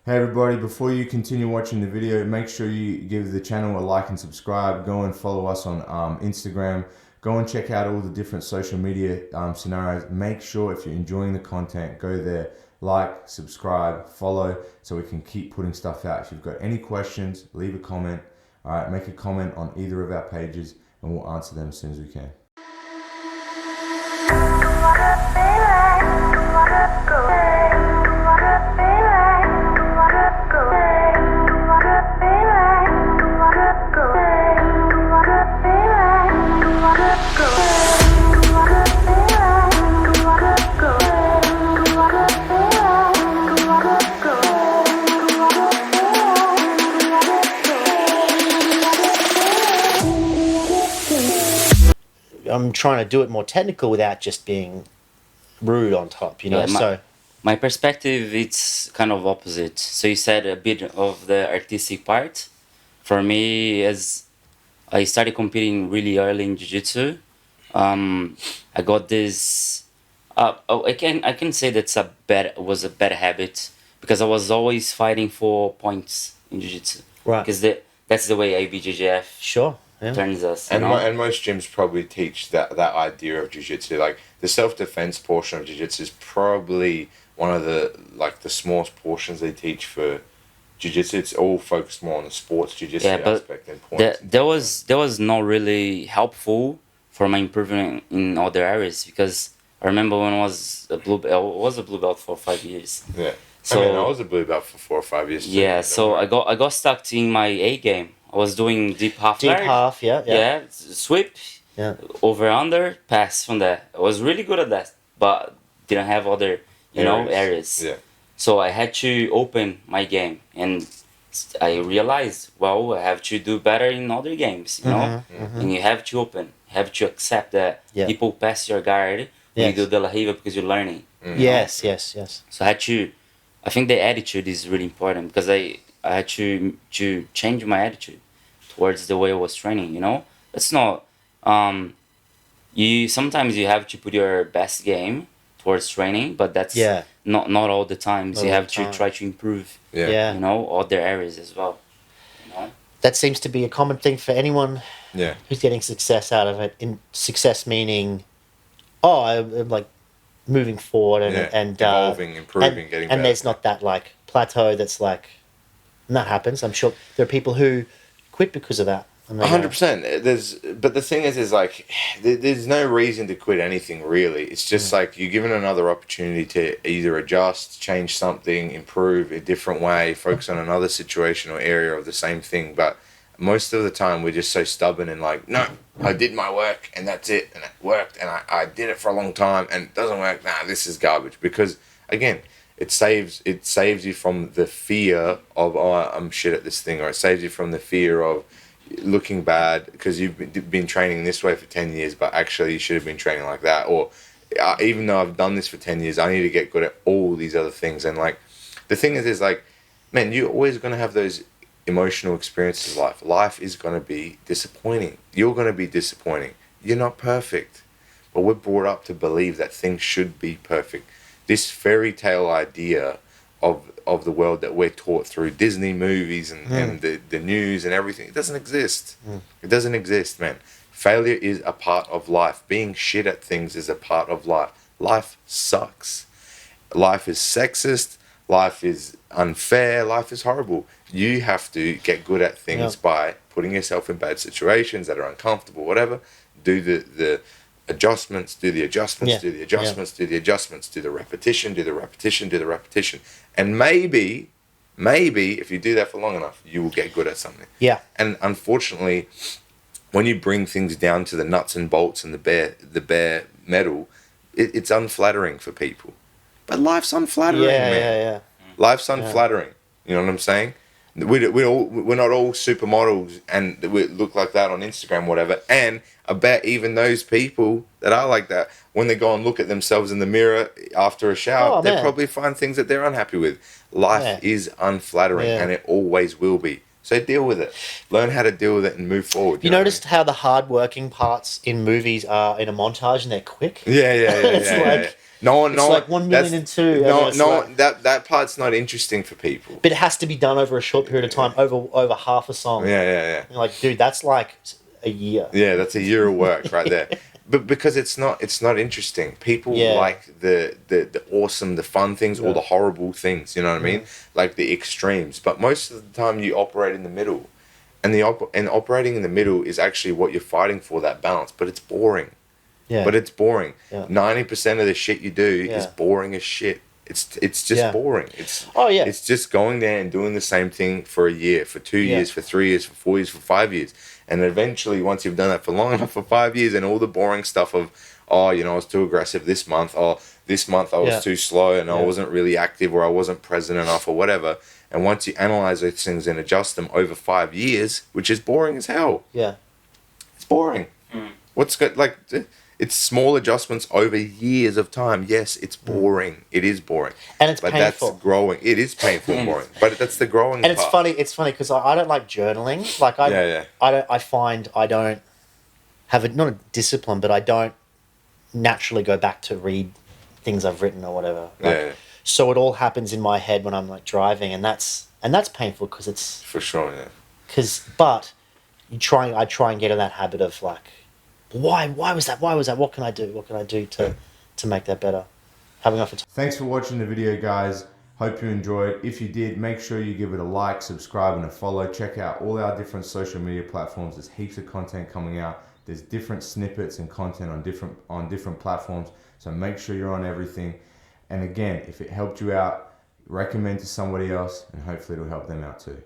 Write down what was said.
Hey everybody, before you continue watching the video, make sure you give the channel a like and subscribe. Go and follow us on Instagram. Go and check out all the different social media scenarios. Make sure if you're enjoying the content, go there, like, subscribe, follow, so we can keep putting stuff out. If you've got any questions, leave a comment. All right, make a comment on either of our pages and we'll answer them as soon as we can. I'm trying to do it more technical without just being rude on top, you know. Yeah, my perspective, it's kind of opposite. So you said a bit of the artistic part. For me, as I started competing really early in jiu-jitsu, I got this. I can say was a bad habit because I was always fighting for points in jiu-jitsu. Right. Because that's the way IBJJF Sure. Yeah. turns us. And most gyms probably teach that idea of jiu-jitsu. Like the self-defense portion of jiu-jitsu is probably one of the smallest portions they teach for jiu-jitsu. It's all focused more on the sports jiu-jitsu aspect and points. That was not really helpful for my improvement in other areas because I remember when I was a blue belt for 5 years. Yeah. So I was a blue belt for 4 or 5 years too. Yeah, so I got stuck in my A game. I was doing deep half guard. Yeah, sweep, over under, pass from there. I was really good at that, but didn't have other areas. Yeah. So I had to open my game, and I realized, well, I have to do better in other games, you know. And you have to open, you have to accept that people pass your guard when you do De La Riva because you're learning. Yes. So I think the attitude is really important because I had to change my attitude towards the way I was training, you know? It's not sometimes you have to put your best game towards training, but that's not all the times. You have to try to improve you know, other areas as well. You know? That seems to be a common thing for anyone who's getting success out of it. In success meaning I'm like moving forward and evolving, improving, getting better. And there's not that like plateau that's like. And that happens. I'm sure there are people who quit because of that. 100%. But the thing is like, there's no reason to quit anything really. It's just like you're given another opportunity to either adjust, change something, improve a different way, focus on another situation or area of the same thing. But most of the time we're just so stubborn and like, no, I did my work and that's it. And it worked and I did it for a long time and it doesn't work. Nah, this is garbage. Because again, it saves you from the fear of I'm shit at this thing, or it saves you from the fear of looking bad because you've been training this way for 10 years, but actually you should have been training like that. Or even though I've done this for 10 years, I need to get good at all these other things. And like the thing is like, man, you're always going to have those emotional experiences in life. Life is going to be disappointing. You're going to be disappointing. You're not perfect, but we're brought up to believe that things should be perfect. This fairy tale idea of the world that we're taught through Disney movies and the news and everything, it doesn't exist. It doesn't exist, man. Failure is a part of life. Being shit at things is a part of life. Life sucks. Life is sexist. Life is unfair. Life is horrible. You have to get good at things by putting yourself in bad situations that are uncomfortable, whatever. Do the adjustments, do the adjustments, do the adjustments, do the adjustments, do the repetition, do the repetition, do the repetition. And maybe if you do that for long enough, you will get good at something. Yeah. And unfortunately, when you bring things down to the nuts and bolts and the bare metal, it's unflattering for people. But life's unflattering, man. Life's unflattering. You know what I'm saying? We're not all supermodels and we look like that on Instagram, whatever. And I bet even those people that are like that, when they go and look at themselves in the mirror after a shower, they probably find things that they're unhappy with. Life is unflattering and it always will be. So deal with it. Learn how to deal with it and move forward. You noticed how the hard-working parts in movies are in a montage and they're quick? Yeah. It's like It's like 1 million and two. That part's not interesting for people. But it has to be done over a short period of time, over half a song. Yeah. You're like, dude, that's like a year. Yeah, that's a year of work right there. But because it's not interesting. People like the awesome, the fun things, or the horrible things. You know what I mean? Like the extremes. But most of the time, you operate in the middle, and operating in the middle is actually what you're fighting for, that balance. But it's boring. Yeah. But it's boring. Yeah. 90% of the shit you do is boring as shit. It's just boring. It's just going there and doing the same thing for a year, for 2 years, for 3 years, for 4 years, for 5 years. And eventually, once you've done that for long enough, for 5 years, and all the boring stuff of, I was too aggressive this month, this month I was too slow and I wasn't really active, or I wasn't present enough, or whatever. And once you analyze those things and adjust them over 5 years, which is boring as hell. Yeah. It's boring. What's good? Like, it's small adjustments over years of time. Yes, it's boring. It is boring. And it's painful. But that's growing. It is painful and boring. But that's the growing And part. it's funny because I don't like journaling. Like I find I don't have not a discipline, but I don't naturally go back to read things I've written or whatever. So it all happens in my head when I'm like driving, and that's painful because it's for sure. But I try and get in that habit of like, why was that? What can I do to make that better? Having off. Thanks for watching the video, guys. Hope you enjoyed. If you did, make sure you give it a like, subscribe, and a follow. Check out all our different social media platforms. There's heaps of content coming out. There's different snippets and content on different platforms. So make sure you're on everything. And again, if it helped you out, recommend to somebody else, and hopefully it'll help them out too.